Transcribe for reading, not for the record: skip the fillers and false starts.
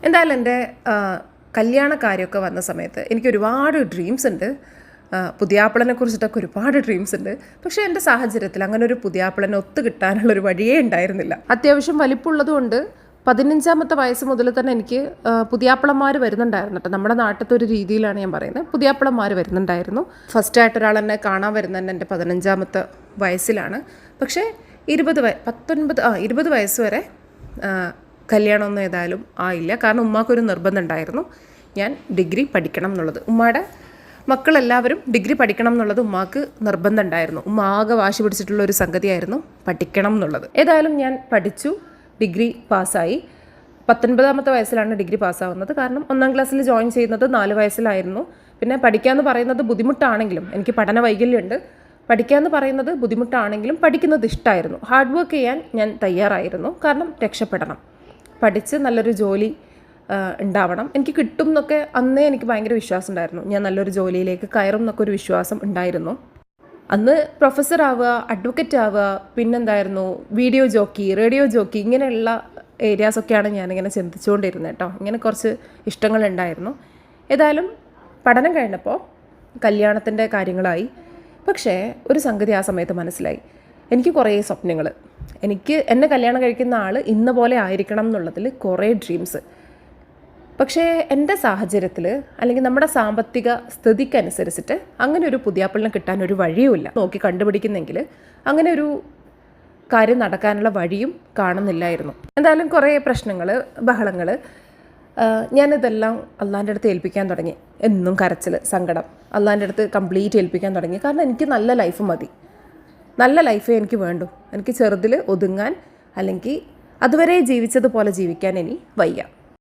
എന്തായാലും എൻ്റെ കല്യാണക്കാര്യമൊക്കെ വന്ന സമയത്ത് എനിക്ക് ഒരുപാട് ഡ്രീംസ് ഉണ്ട്. പുതിയാപ്പിളനെ കുറിച്ചിട്ടൊക്കെ ഒരുപാട് ഡ്രീംസ് ഉണ്ട്. പക്ഷേ എൻ്റെ സാഹചര്യത്തിൽ അങ്ങനെ ഒരു പുതിയാപ്പിളനെ ഒത്തു കിട്ടാനുള്ളൊരു വഴിയേ ഉണ്ടായിരുന്നില്ല. അത്യാവശ്യം വലിപ്പമുള്ളതുകൊണ്ട് 15ാമത്തെ വയസ്സ് മുതൽ തന്നെ എനിക്ക് പുതിയാപ്പിളന്മാർ വരുന്നുണ്ടായിരുന്നു കേട്ടോ. നമ്മുടെ നാട്ടിലത്തെ ഒരു രീതിയിലാണ് ഞാൻ പറയുന്നത്. പുതിയാപ്പിളന്മാർ വരുന്നുണ്ടായിരുന്നു. ഫസ്റ്റായിട്ട് ഒരാൾ എന്നെ കാണാൻ വരുന്നത് എൻ്റെ 15ാമത്തെ വയസ്സിലാണ്. പക്ഷേ 20 വയസ്സ് വരെ കല്യാണമൊന്നും ഏതായാലും ആയില്ല. കാരണം ഉമ്മാക്കൊരു നിർബന്ധം ഉണ്ടായിരുന്നു, ഞാൻ ഡിഗ്രി പഠിക്കണം എന്നുള്ളത്. ഉമ്മയുടെ മക്കളെല്ലാവരും ഡിഗ്രി പഠിക്കണം എന്നുള്ളത് ഉമ്മാക്ക് നിർബന്ധം ഉണ്ടായിരുന്നു. ഉമ്മ ആകെ വാശി പിടിച്ചിട്ടുള്ള ഒരു സംഗതിയായിരുന്നു പഠിക്കണം എന്നുള്ളത്. ഏതായാലും ഞാൻ പഠിച്ചു, ഡിഗ്രി പാസ്സായി. 19ാമത്തെ വയസ്സിലാണ് ഡിഗ്രി പാസ്സാവുന്നത്. കാരണം 1ാം ക്ലാസ്സിൽ ജോയിൻ ചെയ്യുന്നത് 4 വയസ്സിലായിരുന്നു. പിന്നെ പഠിക്കാമെന്ന് പറയുന്നത് ബുദ്ധിമുട്ടാണെങ്കിലും, എനിക്ക് പഠന വൈകല്യമുണ്ട്, പഠിക്കാമെന്ന് പറയുന്നത് ബുദ്ധിമുട്ടാണെങ്കിലും പഠിക്കുന്നത് ഇഷ്ടമായിരുന്നു. ഹാർഡ് വർക്ക് ചെയ്യാൻ ഞാൻ തയ്യാറായിരുന്നു. കാരണം രക്ഷപ്പെടണം, പഠിച്ച് നല്ലൊരു ജോലി ഉണ്ടാവണം, എനിക്ക് കിട്ടും എന്നൊക്കെ അന്നേ എനിക്ക് ഭയങ്കര വിശ്വാസം ഉണ്ടായിരുന്നു. ഞാൻ നല്ലൊരു ജോലിയിലേക്ക് കയറും എന്നൊക്കെ ഒരു വിശ്വാസം ഉണ്ടായിരുന്നു. അന്ന് പ്രൊഫസർ ആവുക, അഡ്വക്കറ്റ് ആവുക, പിന്നെന്തായിരുന്നു വീഡിയോ ജോക്കി, റേഡിയോ ജോക്കി, ഇങ്ങനെയുള്ള ഏരിയാസൊക്കെയാണ് ഞാനിങ്ങനെ ചിന്തിച്ചുകൊണ്ടിരുന്നത് കേട്ടോ. ഇങ്ങനെ കുറച്ച് ഇഷ്ടങ്ങളുണ്ടായിരുന്നു. ഏതായാലും പഠനം കഴിഞ്ഞപ്പോൾ കല്യാണത്തിൻ്റെ കാര്യങ്ങളായി. പക്ഷേ ഒരു സംഗതി ആ സമയത്ത് മനസ്സിലായി. എനിക്ക് കുറേ സ്വപ്നങ്ങൾ, എന്നെ കല്യാണം കഴിക്കുന്ന ആൾ ഇന്ന പോലെ ആയിരിക്കണം എന്നുള്ളതിൽ കുറേ ഡ്രീംസ്. പക്ഷേ എൻ്റെ സാഹചര്യത്തിൽ അല്ലെങ്കിൽ നമ്മുടെ സാമ്പത്തിക സ്ഥിതിക്കനുസരിച്ചിട്ട് അങ്ങനെ ഒരു പുതിയാപ്പിളിനെ കിട്ടാൻ ഒരു വഴിയുമില്ല. നോക്കി കണ്ടുപിടിക്കുന്നെങ്കിൽ അങ്ങനെ ഒരു കാര്യം നടക്കാനുള്ള വഴിയും കാണുന്നില്ലായിരുന്നു. എന്തായാലും കുറേ പ്രശ്നങ്ങൾ, ബഹളങ്ങൾ, ഞാനിതെല്ലാം അള്ളാൻ്റെ അടുത്ത് ഏൽപ്പിക്കാൻ തുടങ്ങി. എന്നും കരച്ചിൽ, സങ്കടം അള്ളാൻ്റെ അടുത്ത് കംപ്ലീറ്റ് ഏൽപ്പിക്കാൻ തുടങ്ങി. കാരണം എനിക്ക് നല്ല ലൈഫ് മതി, നല്ല ലൈഫേ എനിക്ക് വേണ്ടു. എനിക്ക് ചെറുതിൽ ഒതുങ്ങാൻ അല്ലെങ്കിൽ അതുവരെ ജീവിച്ചതുപോലെ ജീവിക്കാൻ ഇനി വയ്യ.